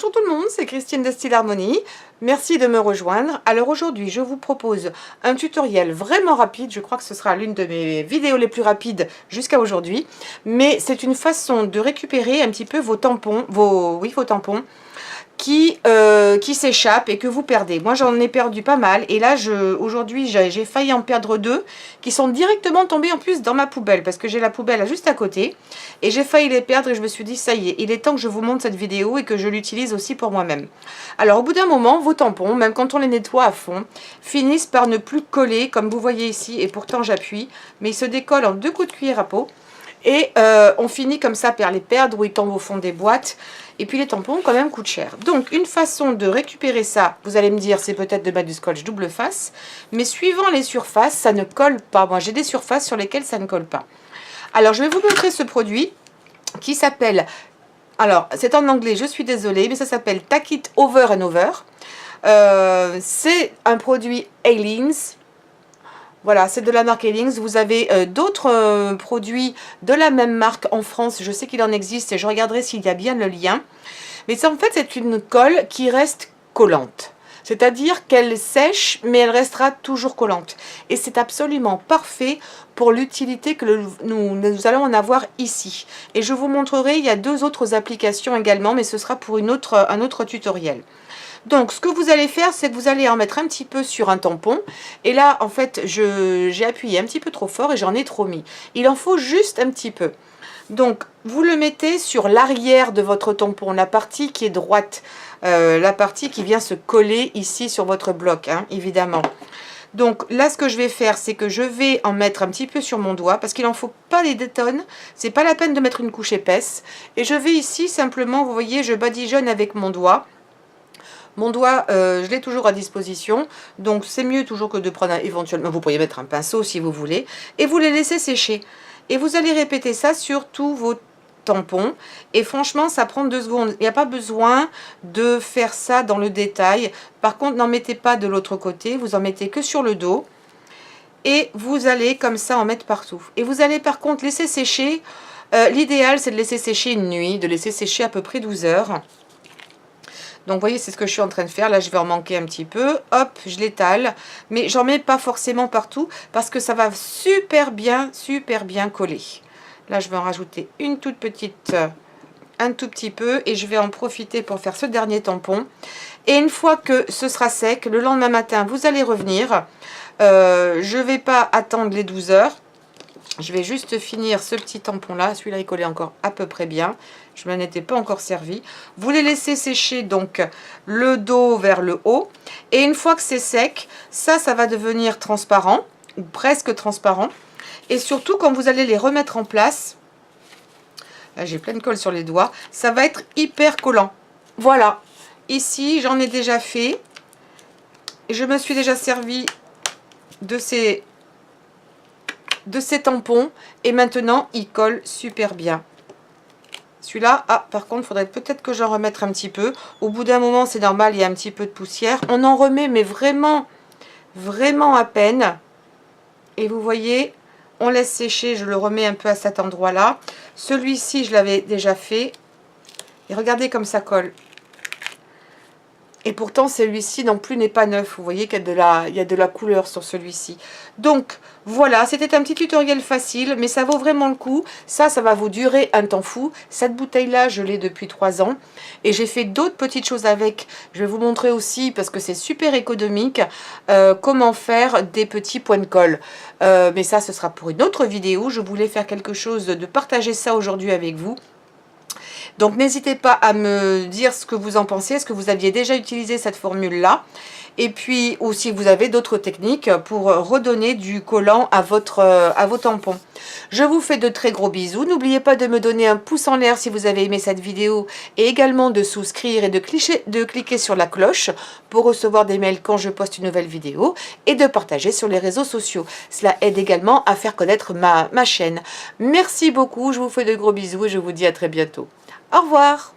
Bonjour tout le monde, c'est Christine de Style Harmonie. Merci de me rejoindre. Alors aujourd'hui, je vous propose un tutoriel vraiment rapide. Je crois que ce sera l'une de mes vidéos les plus rapides jusqu'à aujourd'hui. Mais c'est une façon de récupérer un petit peu vos tampons, vos tampons qui s'échappent et que vous perdez. Moi, j'en ai perdu pas mal. Et là, aujourd'hui, j'ai failli en perdre deux qui sont directement tombés en plus dans ma poubelle parce que j'ai la poubelle juste à côté. Et j'ai failli les perdre et je me suis dit, ça y est, il est temps que je vous montre cette vidéo et que je l'utilise aussi pour moi-même. Alors, au bout d'un moment, vos tampons, même quand on les nettoie à fond, finissent par ne plus coller comme vous voyez ici. Et pourtant, j'appuie. Mais ils se décollent en 2 coups de cuillère à peau. Et on finit comme ça par les perdre ou ils tombent au fond des boîtes. Et puis les tampons quand même coûtent cher. Donc une façon de récupérer ça, vous allez me dire c'est peut-être de mettre du scotch double face. Mais suivant les surfaces, ça ne colle pas. Moi j'ai des surfaces sur lesquelles ça ne colle pas. Alors je vais vous montrer ce produit qui s'appelle... Alors c'est en anglais, je suis désolée, mais ça s'appelle Tack It Over and Over. C'est un produit Alings. Voilà, c'est de la marque Alings. Vous avez d'autres produits de la même marque en France. Je sais qu'il en existe et je regarderai s'il y a bien le lien. Mais en fait, c'est une colle qui reste collante. C'est-à-dire qu'elle sèche, mais elle restera toujours collante. Et c'est absolument parfait pour l'utilité que nous allons en avoir ici. Et je vous montrerai, il y a 2 autres applications également, mais ce sera pour un autre tutoriel. Donc, ce que vous allez faire, c'est que vous allez en mettre un petit peu sur un tampon. Et là, en fait, j'ai appuyé un petit peu trop fort et j'en ai trop mis. Il en faut juste un petit peu. Donc, vous le mettez sur l'arrière de votre tampon, la partie qui est droite, la partie qui vient se coller ici sur votre bloc, hein, évidemment. Donc là, ce que je vais faire, c'est que je vais en mettre un petit peu sur mon doigt, parce qu'il n'en faut pas des tonnes, c'est pas la peine de mettre une couche épaisse. Et je vais ici simplement, vous voyez, je badigeonne avec mon doigt. Mon doigt, je l'ai toujours à disposition, donc c'est mieux toujours que de prendre éventuellement, vous pourriez mettre un pinceau si vous voulez, et vous les laissez sécher. Et vous allez répéter ça sur tous vos tampons, et franchement ça prend 2 secondes. Il n'y a pas besoin de faire ça dans le détail. Par contre, n'en mettez pas de l'autre côté, vous en mettez que sur le dos, et vous allez comme ça en mettre partout. Et vous allez par contre laisser sécher, l'idéal c'est de laisser sécher une nuit, de laisser sécher à peu près 12 heures. Donc, vous voyez, c'est ce que je suis en train de faire. Là, je vais en manquer un petit peu. Hop, je l'étale. Mais j'en mets pas forcément partout parce que ça va super bien coller. Là, je vais en rajouter une toute petite, un tout petit peu. Et je vais en profiter pour faire ce dernier tampon. Et une fois que ce sera sec, le lendemain matin, vous allez revenir. Je ne vais pas attendre les 12 heures. Je vais juste finir ce petit tampon là. Celui-là, il collait encore à peu près bien. Je ne m'en étais pas encore servi. Vous les laissez sécher donc le dos vers le haut. Et une fois que c'est sec, ça va devenir transparent ou presque transparent. Et surtout, quand vous allez les remettre en place, là j'ai plein de colle sur les doigts, ça va être hyper collant. Voilà. Ici, j'en ai déjà fait. Je me suis déjà servi de ces tampons. Et maintenant, ils collent super bien. Celui-là, ah, par contre, il faudrait peut-être que j'en remette un petit peu. Au bout d'un moment, c'est normal, il y a un petit peu de poussière. On en remet, mais vraiment, vraiment à peine. Et vous voyez, on laisse sécher, je le remets un peu à cet endroit-là. Celui-ci, je l'avais déjà fait. Et regardez comme ça colle. Et pourtant, celui-ci non plus n'est pas neuf. Vous voyez qu'il y a de la couleur sur celui-ci. Donc, voilà, c'était un petit tutoriel facile, mais ça vaut vraiment le coup. Ça va vous durer un temps fou. Cette bouteille-là, je l'ai depuis 3 ans. Et j'ai fait d'autres petites choses avec. Je vais vous montrer aussi, parce que c'est super économique, comment faire des petits points de colle. Mais ça, ce sera pour une autre vidéo. Je voulais faire quelque chose de partager ça aujourd'hui avec vous. Donc n'hésitez pas à me dire ce que vous en pensez. Est-ce que vous aviez déjà utilisé cette formule-là? Et puis aussi vous avez d'autres techniques pour redonner du collant à vos tampons. Je vous fais de très gros bisous. N'oubliez pas de me donner un pouce en l'air si vous avez aimé cette vidéo. Et également de souscrire et de cliquer sur la cloche pour recevoir des mails quand je poste une nouvelle vidéo. Et de partager sur les réseaux sociaux. Cela aide également à faire connaître ma chaîne. Merci beaucoup. Je vous fais de gros bisous et je vous dis à très bientôt. Au revoir!